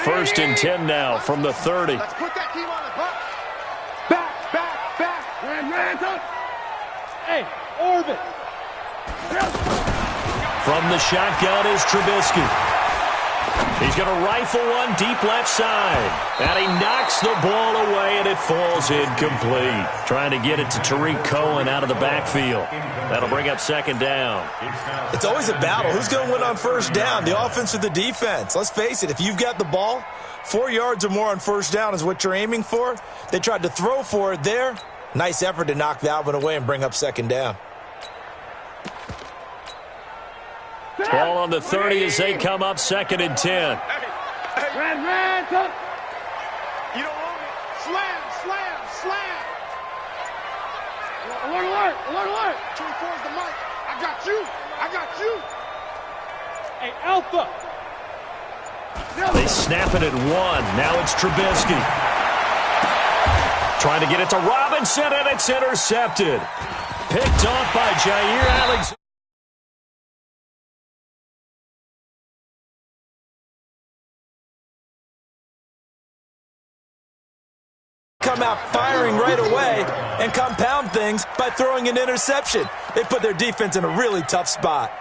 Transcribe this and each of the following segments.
1st and 10 now from the 30. Let's put that team on the bus. Back. Ran, up. Hey, orbit. From the shotgun is Trubisky. He's going to rifle one deep left side. And he knocks the ball away, and it falls incomplete. Trying to get it to Tariq Cohen out of the backfield. That'll bring up 2nd down. It's always a battle. Who's going to win on 1st down, the offense or the defense? Let's face it, if you've got the ball, 4 yards or more on 1st down is what you're aiming for. They tried to throw for it there. Nice effort to knock that one away and bring up 2nd down. Ball on the 30 as they come up 2nd and 10. Ran, up. You don't want it. Slam. Alert. 24 is the mic. I got you. Hey, Alpha. They snap it at 1. Now it's Trubisky. Trying to get it to Robinson, and it's intercepted. Picked off by Jair Alexander. Come out firing right away and compound things by throwing an interception. They put their defense in a really tough spot.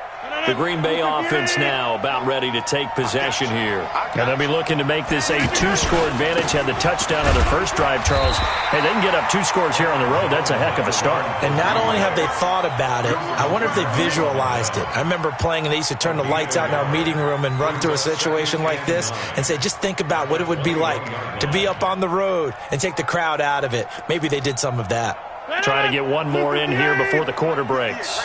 The Green Bay offense now about ready to take possession here. And they'll be looking to make this a 2-score advantage. Had the touchdown on their first drive, Charles. Hey, they can get up 2 scores here on the road. That's a heck of a start. And not only have they thought about it, I wonder if they visualized it. I remember playing and they used to turn the lights out in our meeting room and run through a situation like this and say, just think about what it would be like to be up on the road and take the crowd out of it. Maybe they did some of that. Trying to get one more in here before the quarter breaks.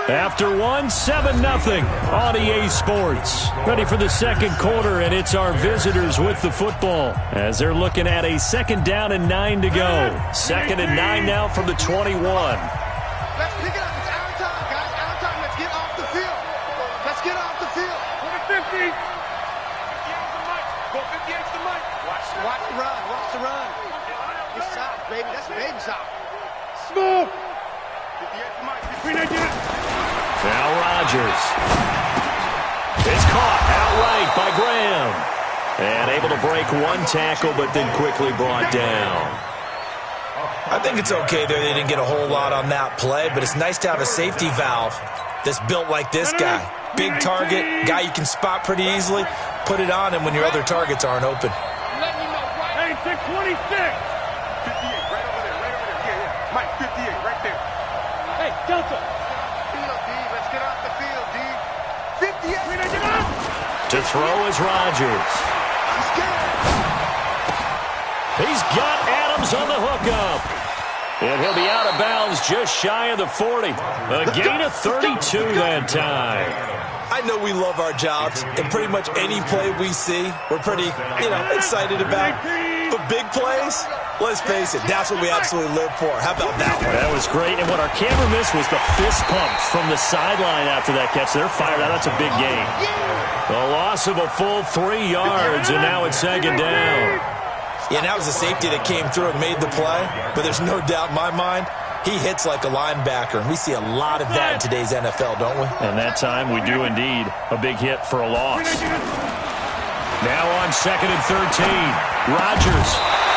After 1, 7-0 on EA Sports. Ready for the 2nd quarter, and it's our visitors with the football as they're looking at a 2nd down and 9 to go. 2nd and 9 now from the 21. Let's pick it up. It's our time, guys. Our time. Let's get off the field. Go 50. 50 the mic. Watch the run. It's soft, baby. That's baby soft. Smooth. 58 the mic. Now Rodgers is caught outright by Graham. And able to break 1 tackle, but then quickly brought down. I think it's okay there. They didn't get a whole lot on that play, but it's nice to have a safety valve that's built like this guy. Big target, guy you can spot pretty easily. Put it on him when your other targets aren't open. Hey, 626. 58, right over there. Yeah. Mike, 58, right there. Hey, Delta. Let's get off the field, D. 58. To throw is Rodgers. He's got Adams on the hookup. And he'll be out of bounds just shy of the 40. A gain of 32 that time. I know we love our jobs, and pretty much any play we see, we're pretty, excited about. But big plays, let's face it, that's what we absolutely live for. How about that one? That was great. And what our camera missed was the fist pumps from the sideline after that catch. They're fired out. That's a big gain. The loss of a full 3 yards, and now it's 2nd down. Yeah, that was a safety that came through and made the play. But there's no doubt in my mind, he hits like a linebacker. And we see a lot of that in today's NFL, don't we? And that time we do indeed. A big hit for a loss. Now on 2nd and 13. Rodgers.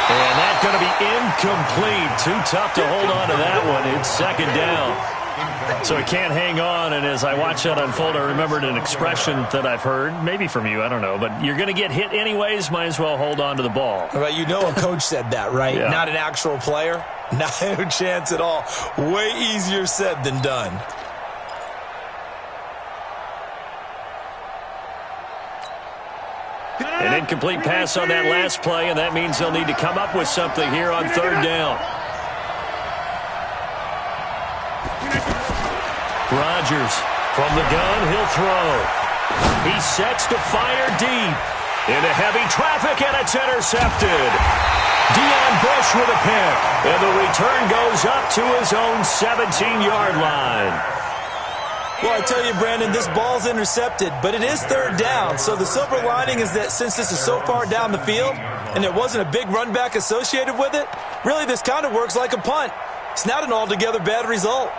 And that's going to be incomplete. Too tough to hold on to that one. It's 2nd down. So he can't hang on, and as I watch that unfold, I remembered an expression that I've heard, maybe from you, I don't know, but you're going to get hit anyways, might as well hold on to the ball. Well, a coach said that, right? Yeah. Not an actual player? No chance at all. Way easier said than done. An incomplete pass on that last play, and that means they'll need to come up with something here on 3rd down. Rodgers from the gun, he'll throw. He sets to fire deep. Into heavy traffic, and it's intercepted. Deion Bush with a pick. And the return goes up to his own 17-yard line. Well, I tell you, Brandon, this ball's intercepted, but it is 3rd down. So the silver lining is that since this is so far down the field and there wasn't a big run back associated with it, really this kind of works like a punt. It's not an altogether bad result.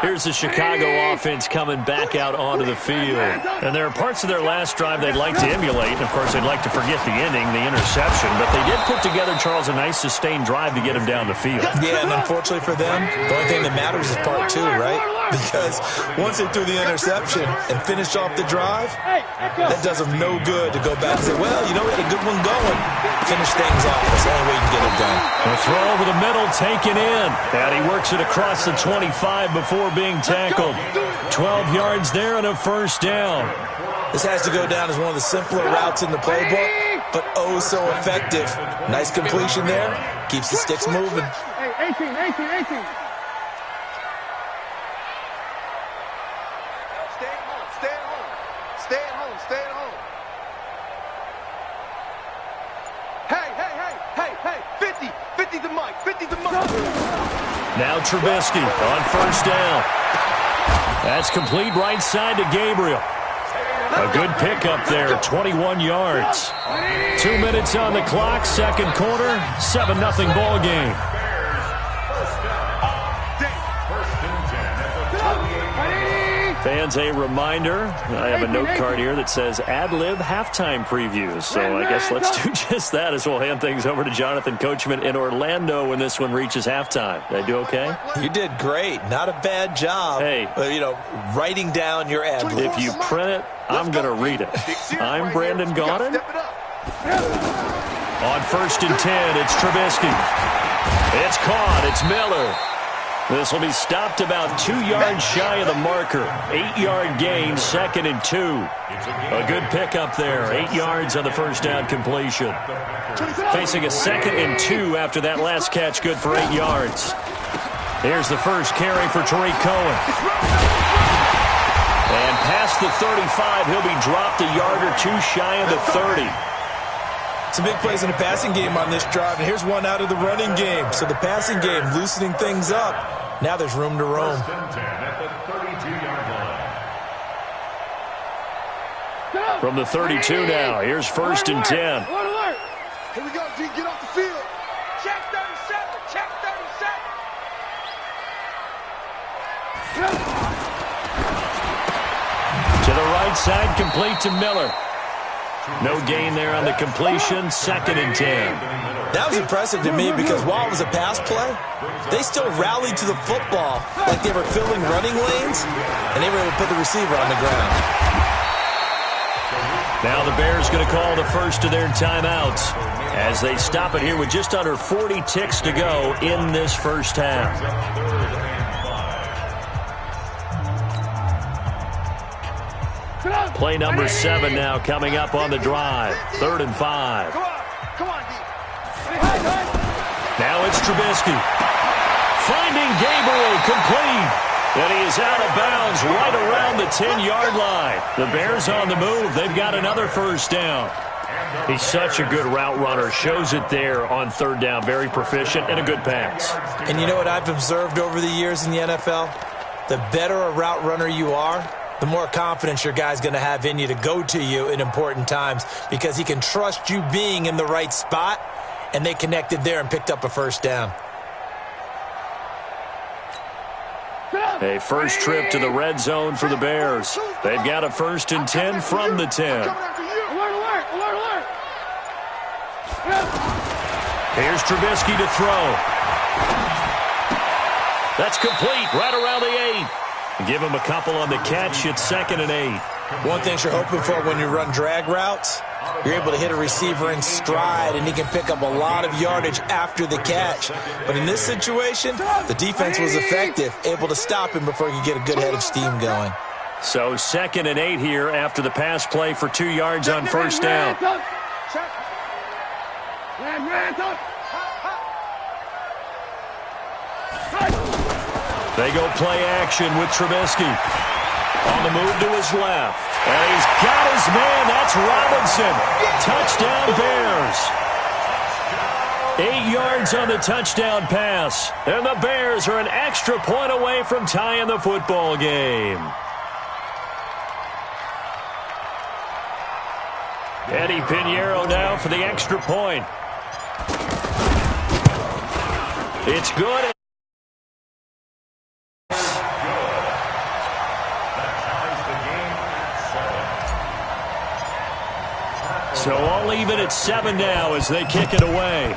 Here's the Chicago offense coming back out onto the field. And there are parts of their last drive they'd like to emulate. And, of course, they'd like to forget the ending, the interception. But they did put together, Charles, a nice sustained drive to get them down the field. Yeah, and unfortunately for them, the only thing that matters is part two, right? Because once they threw the interception and finished off the drive, that does them no good to go back and say, well, you know, we had a good one going. Finish things off. That's the only way you can get it done. A throw over the middle, taken in. And he works it across the 25 before being tackled. 12 yards there and a first down. This has to go down as one of the simpler routes in the playbook, but oh so effective. Nice completion there. Keeps the sticks moving. Hey, 18. Stay at home. Hey, 50 the mic. Now Trubisky on first down. That's complete right side to Gabriel. A good pickup there, 21 yards. 2 minutes on the clock, second quarter, 7-0 ball game. Fans, a reminder, I have a note card here that says ad-lib halftime previews. So I guess let's do just that as we'll hand things over to Jonathan Coachman in Orlando when this one reaches halftime. Did I do okay? You did great. Not a bad job. Hey. Writing down your ad-lib. If you print it, I'm going to read it. I'm Brandon Gaudin. On first and 10, it's Trubisky. It's caught. It's Miller. This will be stopped about 2 yards shy of the marker. 8-yard gain, second and 2. A good pickup there. 8 yards on the first down completion. Facing a second and 2 after that last catch, good for 8 yards. Here's the first carry for Tariq Cohen. And past the 35, he'll be dropped a yard or two shy of the 30. Some big plays in the passing game on this drive, and here's one out of the running game. So the passing game loosening things up. Now there's room to roam. From the 32 now, here's first and 10. Here we go, G. Get off the field. Check 37. To the right side, complete to Miller. No gain there on the completion, second and 10. That was impressive to me because while it was a pass play, they still rallied to the football like they were filling running lanes, and they were able to put the receiver on the ground. Now the Bears going to call the first of their timeouts as they stop it here with just under 40 ticks to go in this first half. Play number 7 now coming up on the drive. 3rd and 5. Come on, D. Now it's Trubisky. Finding Gabriel complete. And he is out of bounds right around the 10-yard line. The Bears on the move. They've got another first down. He's such a good route runner. Shows it there on 3rd down. Very proficient and a good pass. And you know what I've observed over the years in the NFL? The better a route runner you are, the more confidence your guy's going to have in you to go to you in important times because he can trust you being in the right spot, and they connected there and picked up a first down. A first trip to the red zone for the Bears. They've got a 1st and 10 from the 10. Alert. Here's Trubisky to throw. That's complete right around the 8. Give him a couple on the catch. It's 2nd and 8. One thing you're hoping for when you run drag routes, you're able to hit a receiver in stride, and he can pick up a lot of yardage after the catch. But in this situation, the defense was effective, able to stop him before he could get a good head of steam going. So 2nd and 8 here after the pass play for 2 yards on first down. They go play action with Trubisky. On the move to his left. And he's got his man. That's Robinson. Touchdown Bears. 8 yards on the touchdown pass. And the Bears are an extra point away from tying the football game. Eddie Pinheiro now for the extra point. It's good. all even at 7 now as they kick it away.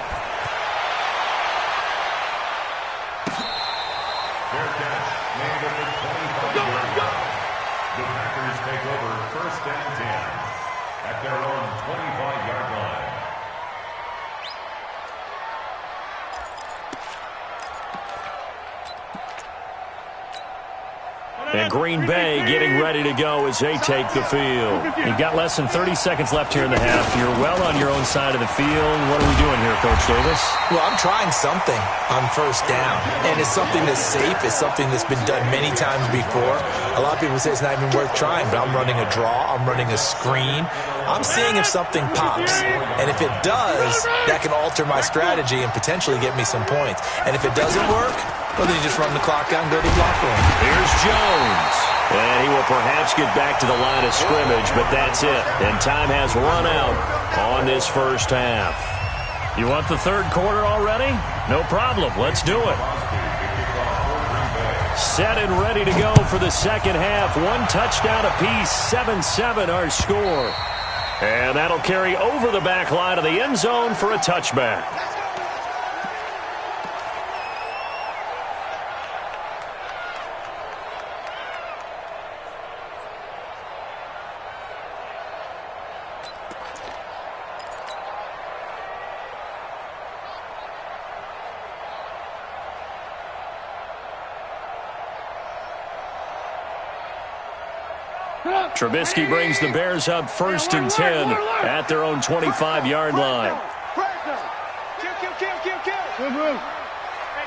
Fair catch, made at the 25-yard line. The Packers take over 1st and 10 at their own 25-yard line. And Green Bay getting ready to go as they take the field. You've got less than 30 seconds left here in the half. You're well on your own side of the field. What are we doing here, Coach Davis? Well, I'm trying something on 1st down, and it's something that's safe. It's something that's been done many times before. A lot of people say it's not even worth trying, but I'm running a draw. I'm running a screen. I'm seeing if something pops, and if it does, that can alter my strategy and potentially get me some points. And if it doesn't work, well, then you just run the clock out and go to the block room. Here's Jones. And he will perhaps get back to the line of scrimmage, but that's it. And time has run out on this first half. You want the third quarter already? No problem. Let's do it. Set and ready to go for the second half. 1 touchdown apiece, 7-7 our score. And that'll carry over the back line of the end zone for a touchback. Trubisky brings the Bears up 1st and 10 at their own 25-yard line. Hey,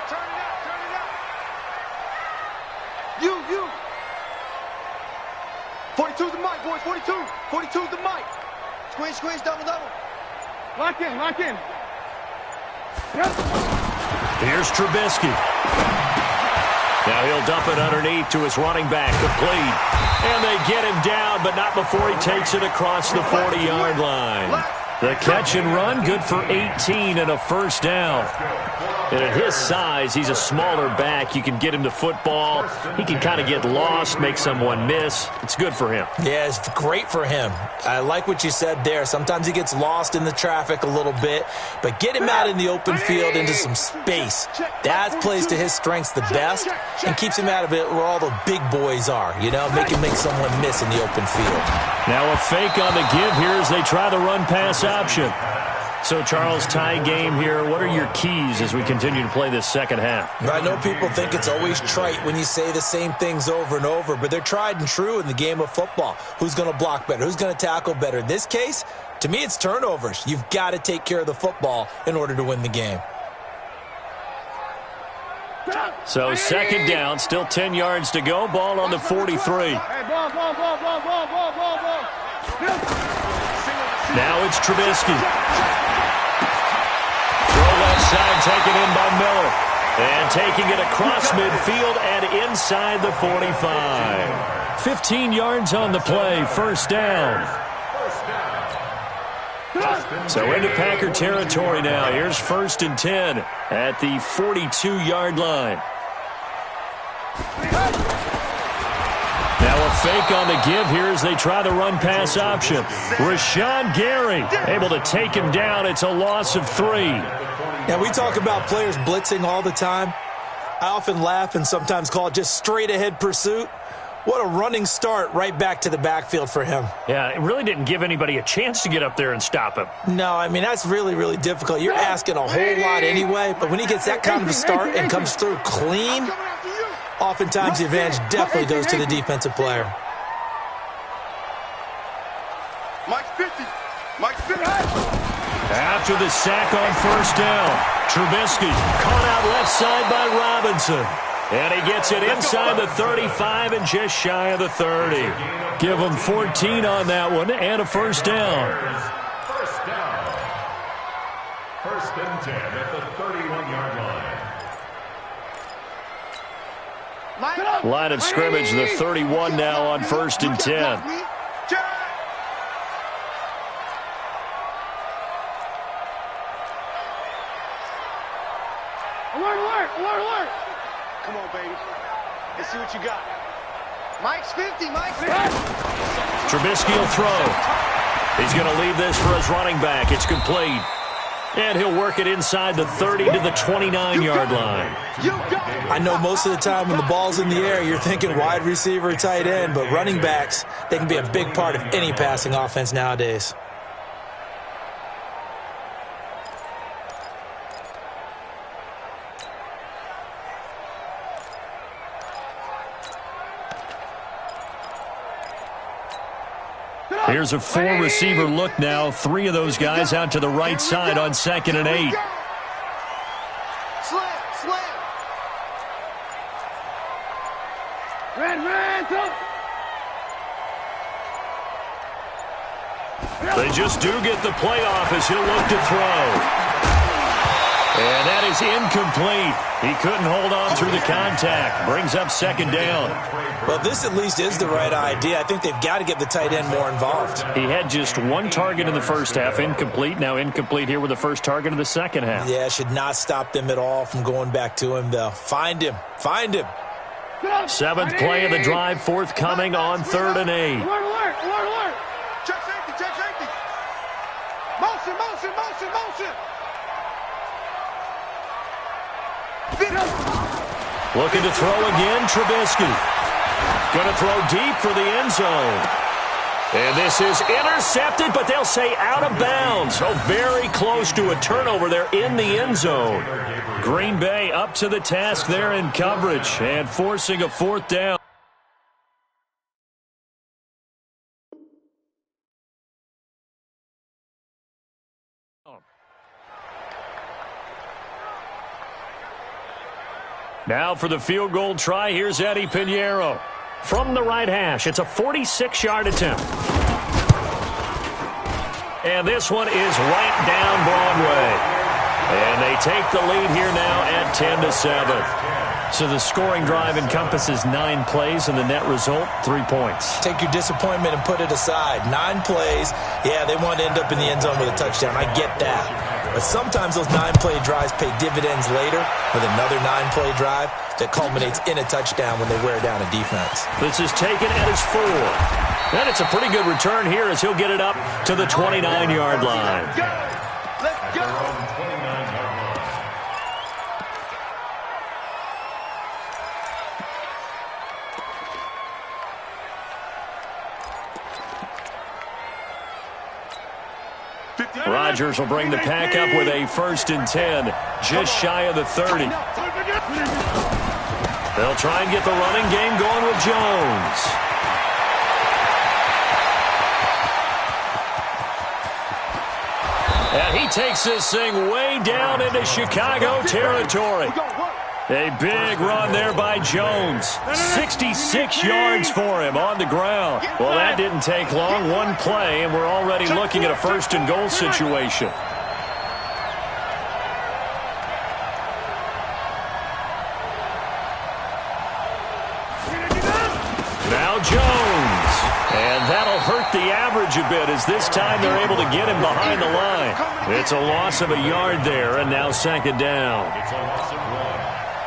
turn it out. You. 42's the mic, boys. 42's the mic. Squeeze, double. Lock in. Here's Trubisky. Now he'll dump it underneath to his running back, complete. And they get him down, but not before he takes it across the 40-yard line. The catch and run, good for 18 and a 1st down. And at his size, he's a smaller back. You can get him the football. He can kind of get lost, make someone miss. It's good for him. Yeah, it's great for him. I like what you said there. Sometimes he gets lost in the traffic a little bit, but get him out in the open field into some space. That plays to his strengths the best and keeps him out of it where all the big boys are, make him make someone miss in the open field. Now a fake on the give here as they try the run-pass option. So, Charles, tie game here. What are your keys as we continue to play this second half? I know people think it's always trite when you say the same things over and over, but they're tried and true in the game of football. Who's going to block better? Who's going to tackle better? In this case, to me, it's turnovers. You've got to take care of the football in order to win the game. So, 2nd down, still 10 yards to go. Ball on the 43. Now it's Trubisky. Throw left side, taken in by Miller. And taking it across midfield and inside the 45. 15 yards on the play, 1st down. So into Packer territory now. Here's 1st and 10 at the 42-yard line. Now a fake on the give here as they try the run-pass option. Rashawn Gary able to take him down. It's a loss of 3. Now, we talk about players blitzing all the time. I often laugh and sometimes call it just straight-ahead pursuit. What a running start right back to the backfield for him. Yeah, it really didn't give anybody a chance to get up there and stop him. No, I mean, that's really, really difficult. You're asking a whole lot anyway, but when he gets that kind of a start and comes through clean, oftentimes the advantage definitely goes to the defensive player. Mike 50. After the sack on 1st down, Trubisky caught out left side by Robinson. And he gets it inside the 35 and just shy of the 30. Give him 14 on that one and a 1st down. 1st and 10 at the 31-yard line. Line of scrimmage, the 31 now on 1st and 10. Alert! Come on, baby. Let's see what you got. Mike's 50. Trubisky will throw. He's going to leave this for his running back. It's complete. And he'll work it inside the 30 to the 29-yard line. I know most of the time when the ball's in the air, you're thinking wide receiver, tight end, but running backs, they can be a big part of any passing offense nowadays. Here's a four-receiver look now. Three of those guys out to the right side on 2nd and 8. They just do get the playoff as he'll look to throw. And that is incomplete. He couldn't hold on through the contact. Brings up 2nd down. Well, this at least is the right idea. I think they've got to get the tight end more involved. He had just one target in the first half, incomplete. Now incomplete here with the first target of the second half. Yeah, should not stop them at all from going back to him, though. Find him. Find him. 7th play of the drive, forthcoming on 3rd and 8. Alert. Check safety. Motion. Looking to throw again, Trubisky. Going to throw deep for the end zone. And this is intercepted, but they'll say out of bounds. So very close to a turnover there in the end zone. Green Bay up to the task there in coverage and forcing a 4th down. Now for the field goal try, here's Eddie Pinheiro. From the right hash, it's a 46-yard attempt. And this one is right down Broadway. And they take the lead here now at 10-7. So the scoring drive encompasses 9 plays, and the net result, 3 points. Take your disappointment and put it aside. 9 plays, yeah, they want to end up in the end zone with a touchdown. I get that. But sometimes those 9-play drives pay dividends later with another 9-play drive that culminates in a touchdown when they wear down a defense. This is taken at his 4. And it's a pretty good return here as he'll get it up to the 29-yard line. Let's go. Rodgers will bring the pack up with a 1st and 10, just shy of the 30. They'll try and get the running game going with Jones. And he takes this thing way down into Chicago territory. A big run there by Jones. 66 yards for him on the ground. Well, that didn't take long. One play, and we're already looking at a 1st and goal situation. Now Jones. And that'll hurt the average a bit as this time they're able to get him behind the line. It's a loss of a yard there, and now 2nd down.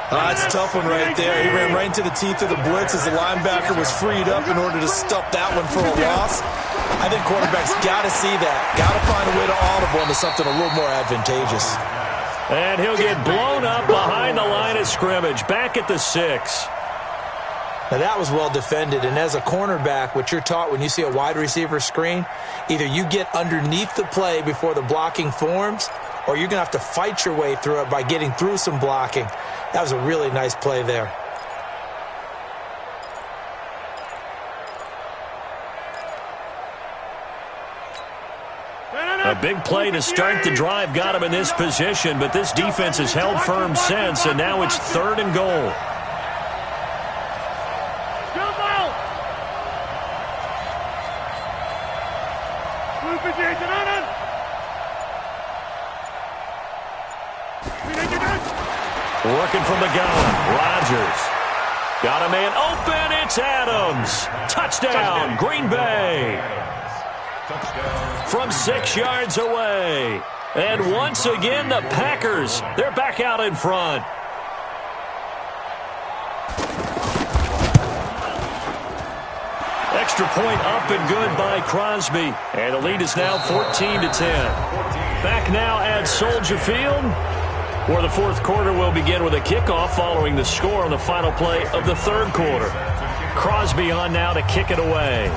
That's a tough one right there. He ran right into the teeth of the blitz as the linebacker was freed up in order to stop that one for a loss. I think quarterbacks got to see that. Got to find a way to audible into something a little more advantageous. And he'll get blown up behind the line of scrimmage, back at the 6. Now, that was well defended, and as a cornerback, what you're taught when you see a wide receiver screen, either you get underneath the play before the blocking forms, or you're going to have to fight your way through it by getting through some blocking. That was a really nice play there. A big play to start the drive got him in this position, but this defense has held firm since, and now it's 3rd and goal. Working from the gun, Rodgers. Got a man open, it's Adams. Touchdown, Green Bay. From 6 yards away. And once again, the Packers, they're back out in front. Extra point up and good by Crosby. And the lead is now 14-10. Back now at Soldier Field, where the fourth quarter will begin with a kickoff following the score on the final play of the third quarter. Crosby on now to kick it away.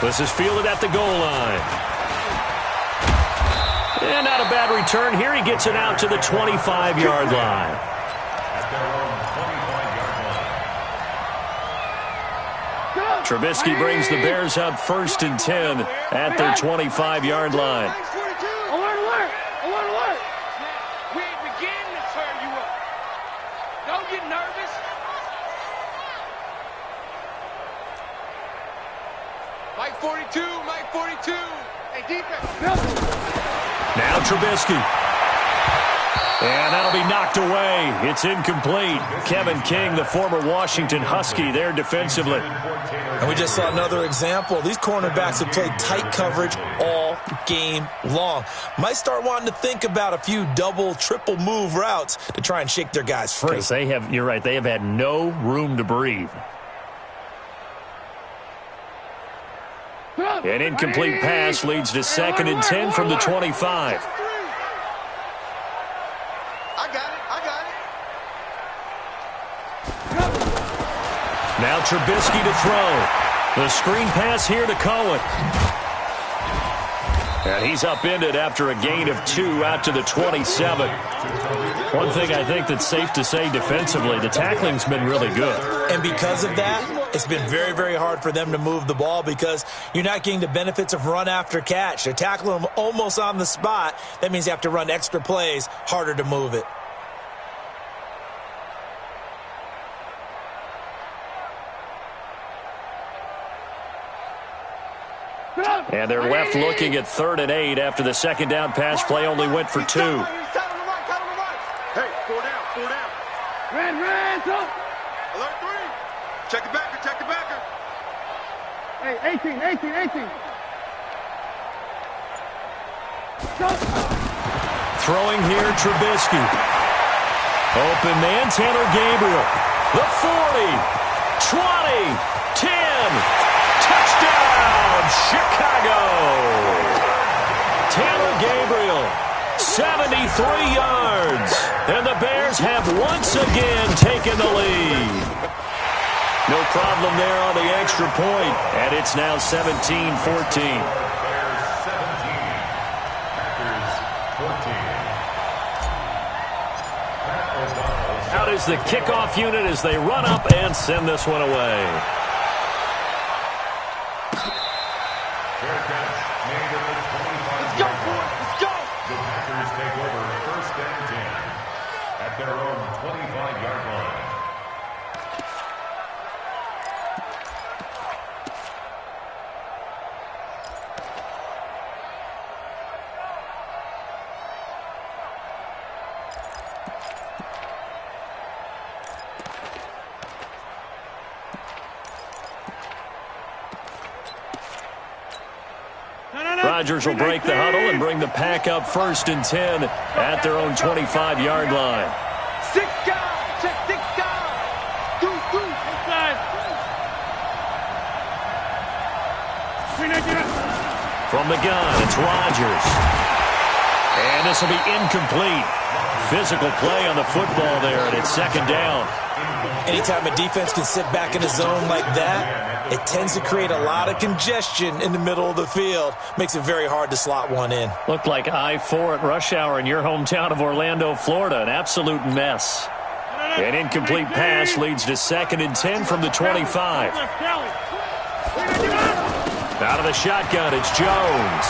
This is fielded at the goal line. And not a bad return here. He gets it out to the 25-yard line. Trubisky brings the Bears up 1st and 10 at their 25-yard line. Alert! We ain't beginning to turn you up. Don't get nervous. Mike 42. Hey, defense. Now Trubisky. And that'll be knocked away. It's incomplete. Kevin King, the former Washington Husky, there defensively. And we just saw another example. These cornerbacks have played tight coverage all game long. Might start wanting to think about a few double, triple move routes to try and shake their guys free. Because you're right, they have had no room to breathe. An incomplete pass leads to 2nd and 10 from the 25. Now Trubisky to throw. The screen pass here to Cohen. And he's upended after a gain of 2 out to the 27. One thing I think that's safe to say defensively, the tackling's been really good. And because of that, it's been very, very hard for them to move the ball because you're not getting the benefits of run after catch. They're tackling them almost on the spot. That means you have to run extra plays, harder to move it. And they're left looking at 3rd and 8 after the second down pass play only went for 2. Hey, 4 down. Red, up. Alert 3. Check the backer. Hey, 18. Throwing here, Trubisky. Open man, Taylor Gabriel. The 40, 20, 10. Touchdown, Chicago! Taylor Gabriel, 73 yards. And the Bears have once again taken the lead. No problem there on the extra point. And it's now 17-14. Out is the kickoff unit as they run up and send this one away. Let's go. The Packers take over 1st and 10 at their own 25-yard line. Rodgers will break the huddle and bring the pack up 1st and 10 at their own 25-yard line. 6 guys. Check 6 guys. Two. Inside. From the gun, it's Rodgers. And this will be incomplete. Physical play on the football there, and it's 2nd down. Anytime a defense can sit back in a zone like that, it tends to create a lot of congestion in the middle of the field. Makes it very hard to slot one in. Looked like I-4 at rush hour in your hometown of Orlando, Florida. An absolute mess. An incomplete pass leads to 2nd and 10 from the 25. Out of the shotgun, it's Jones.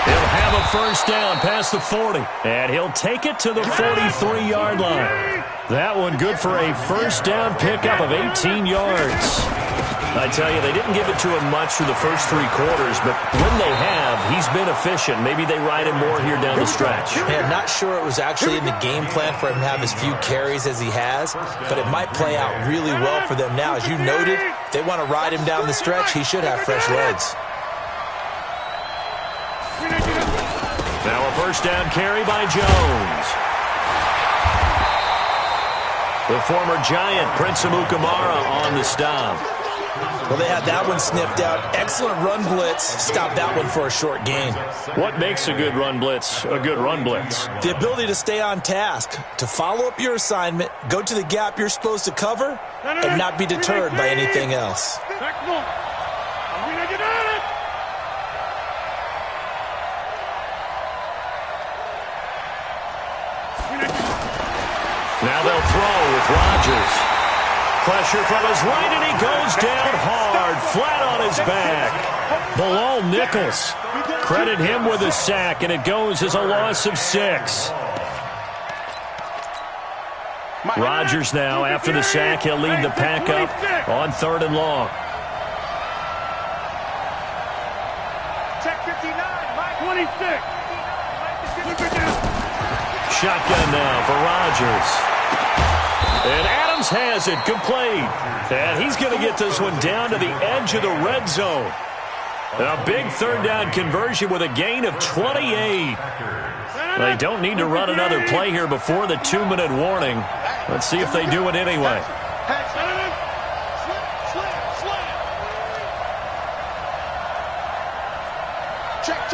He'll have a 1st down past the 40. And he'll take it to the 43-yard line. That one good for a 1st down pickup of 18 yards. I tell you, they didn't give it to him much through the first 3 quarters, but when they have, he's been efficient. Maybe they ride him more here down the stretch. Yeah, not sure it was actually in the game plan for him to have as few carries as he has, but it might play out really well for them now. As you noted, if they want to ride him down the stretch, he should have fresh legs. Now a 1st down carry by Jones. The former Giant, Prince Amukamara, on the stop. Well, they had that one sniffed out. Excellent run blitz. Stopped that one for a short gain. What makes a good run blitz a good run blitz? The ability to stay on task, to follow up your assignment, go to the gap you're supposed to cover, and not be deterred by anything else. Now they'll throw with Rodgers. Pressure from his right, and he goes down hard, flat on his back. Below Nichols. Credit him with a sack, and it goes as a loss of 6. Rodgers now, after the sack, he'll lead the pack up on 3rd and long. Check 59, Mike 26. Shotgun now for Rodgers. And Adams has it complete. And he's going to get this one down to the edge of the red zone. A big 3rd down conversion with a gain of 28. They don't need to run another play here before the 2-minute warning. Let's see if they do it anyway. Check.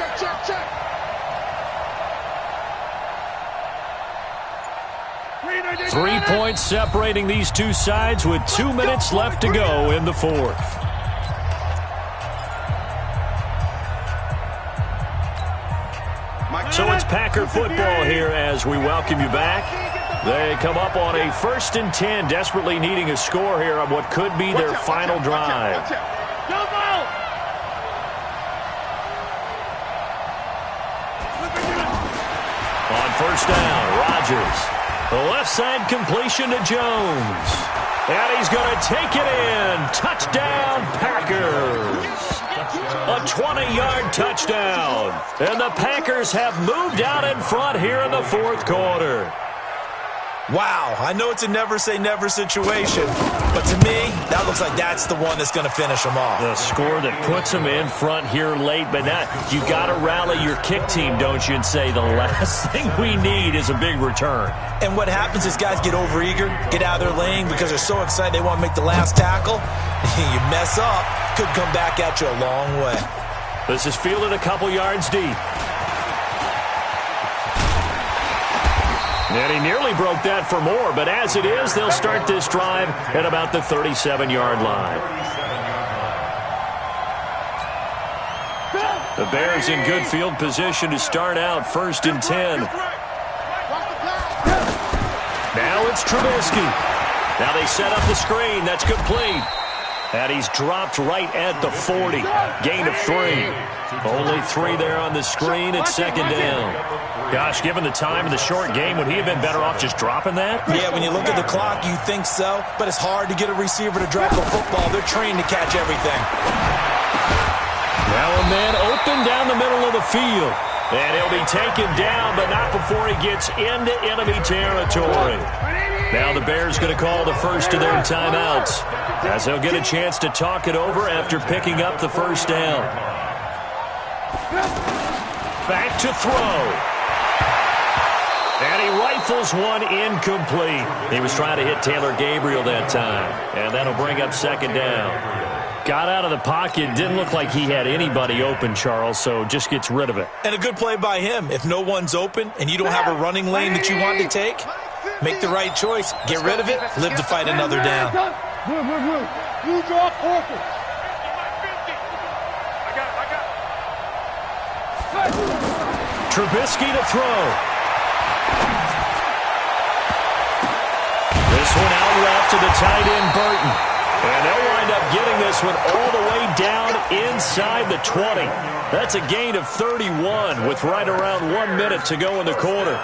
3 points separating these two sides with 2 minutes left to go in the 4th. So it's Packer football here as we welcome you back. They come up on a 1st and 10, desperately needing a score here on what could be their final drive. On 1st down, Rodgers. The left side completion to Jones. And he's going to take it in. Touchdown, Packers. A 20-yard touchdown. And the Packers have moved out in front here in the 4th quarter. Wow, I know it's a never-say-never situation, but to me, that looks like that's the one that's going to finish them off. The score that puts them in front here late, but now you got to rally your kick team, don't you, and say the last thing we need is a big return. And what happens is guys get overeager, get out of their lane because they're so excited they want to make the last tackle. You mess up, could come back at you a long way. This is fielded a couple yards deep. And he nearly broke that for more, but as it is, they'll start this drive at about the 37-yard line. The Bears in good field position to start out 1st and 10. Now it's Trubisky. Now they set up the screen. That's complete. And he's dropped right at the 40. Gain of 3. Only 3 there on the screen at 2nd down. Gosh, given the time of the short game, would he have been better off just dropping that? Yeah, when you look at the clock, you think so. But it's hard to get a receiver to drop a football. They're trained to catch everything. Now a man open down the middle of the field. And he'll be taken down, but not before he gets into enemy territory. Now the Bears going to call the first of their timeouts, as they'll get a chance to talk it over after picking up the 1st down. Back to throw. And he rifles one incomplete. He was trying to hit Taylor Gabriel that time. And that'll bring up 2nd down. Got out of the pocket. Didn't look like he had anybody open, Charles, so just gets rid of it. And a good play by him. If no one's open and you don't have a running lane that you want to take, make the right choice. Get rid of it. Live to fight another down. You draw focus. Trubisky to throw. This one out left to the tight end, Burton. And they'll wind up getting this one all the way down inside the 20. That's a gain of 31 with right around 1 minute to go in the quarter.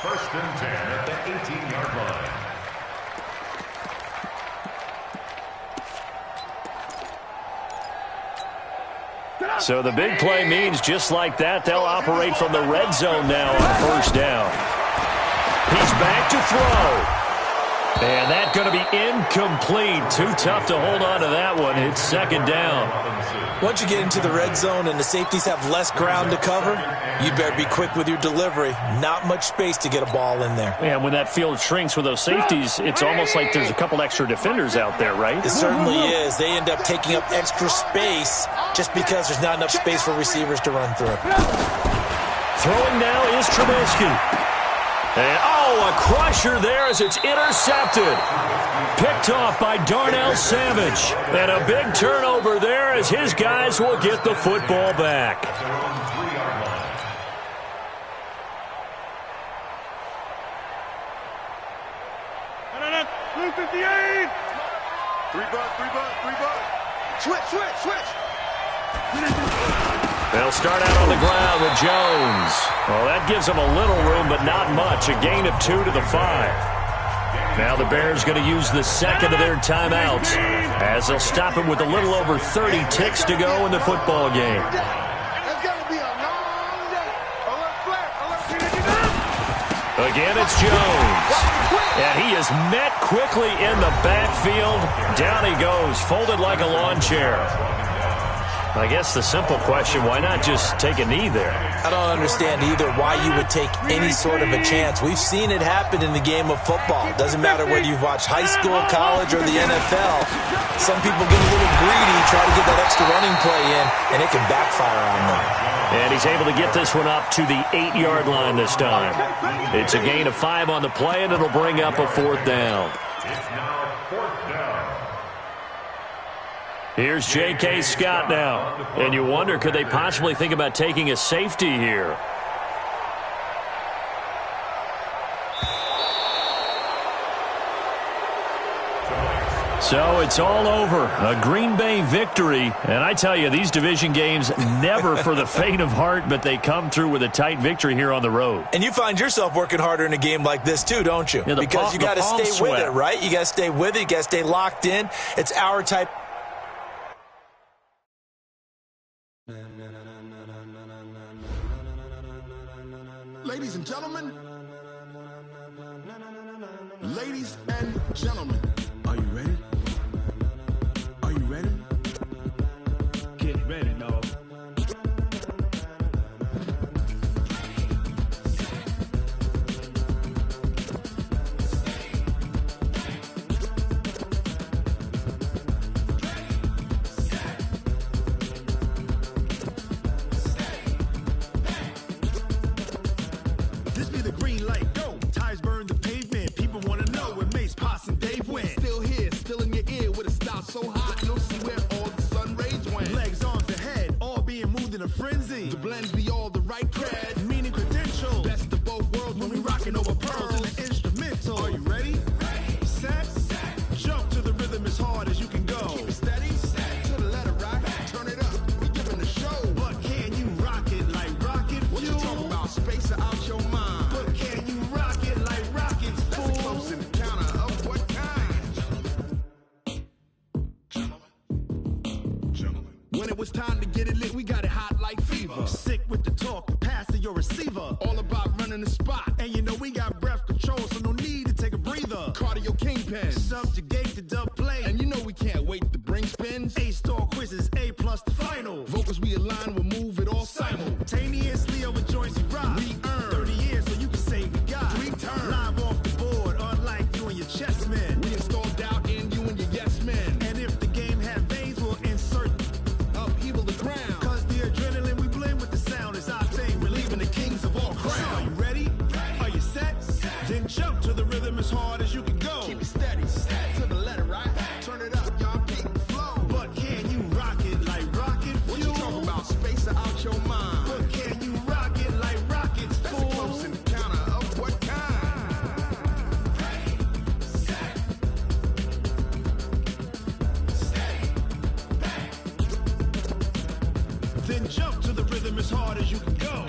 1st and 10 at the 18-yard line. So the big play means just like that, they'll operate from the red zone now on 1st down. He's back to throw. And that's going to be incomplete. Too tough to hold on to that one. It's second down. Once you get into the red zone and the safeties have less ground to cover, you better be quick with your delivery. Not much space to get a ball in there. And when that field shrinks with those safeties, it's almost like there's a couple extra defenders out there, right? It certainly is. They end up taking up extra space just because there's not enough space for receivers to run through. Throwing now is Trubisky. And, a crusher there as it's intercepted. Picked off by Darnell Savage. And a big turnover there as his guys will get the football back. Blue 58. Three bucks. Switch. They'll start out on the ground with Jones. Well, that gives them a little room, but not much. A gain of 2 to the 5. Now the Bears going to use the second of their timeouts as they'll stop it with a little over 30 ticks to go in the football game. Again, it's Jones. And he is met quickly in the backfield. Down he goes, folded like a lawn chair. I guess the simple question, why not just take a knee there? I don't understand either why you would take any sort of a chance. We've seen it happen in the game of football. It doesn't matter whether you've watched high school, college, or the NFL. Some people get a little greedy, try to get that extra running play in, and it can backfire on them. And he's able to get this one up to the 8-yard line this time. It's a gain of 5 on the play, and it'll bring up a 4th down. It's now 4th down. Here's J.K. Scott now. And you wonder, could they possibly think about taking a safety here? So it's all over. A Green Bay victory. And I tell you, these division games never for the faint of heart, but they come through with a tight victory here on the road. And you find yourself working harder in a game like this too, don't you? Yeah, because you got to stay with it, right? You got to stay with it. You got to stay locked in. It's our type. Ladies and gentlemen, are you ready? Are you ready? Get ready, dog. This be the green light, go. Tires burn the pavement. People want to know where Mace, Potts, and Dave went. Still here, still in your ear with a style so hot, you'll see where all the sun rays went. Legs on the head, all being moved in a frenzy. The blends be all the right cred. Meaning credentials. Best of both worlds when we rockin' over Pearls in pearls. the instrumental. Are you ready? Set. Jump to the rhythm as hard as you can go. Keep it steady, to the letter right. Turn it up, we giving the show. But can you rock it like rocket What you fuel? talking about? Space out your mind. But can you rock it like rockets, That's a fool? close encounter of what kind? Gentlemen. When it was time to get it lit, we got it hot like fever. Sick with the talk, passing your receiver. All about running the spot. And you know we got breath control, so no need to take a breather. Cardio kingpin. Subjugate the dub play. And you know we can't wait to bring spins. A-star quizzes, A+ the final. Vocals we align, we'll move it all Simultaneously over joints we rock. We earn 30 years so you can say we got 3 turns. live off the board, unlike you and your chess men. We install doubt in you and your yes men. And if the game had veins, we'll insert. Upheaval the ground. Cause the adrenaline we blend with the sound is our thing, relieving the kings of all Crown. crown. Are you ready? Are you set? Then jump to the rhythm as hard as you can go. Keep it steady, to the letter right. Turn it up, y'all keep the flow. But can you rock it like rocket fuel? What you talking about? Space out your mind. But can you rock it like rockets, That's a fool? close encounter of what kind? Then jump to the rhythm as hard as you can go.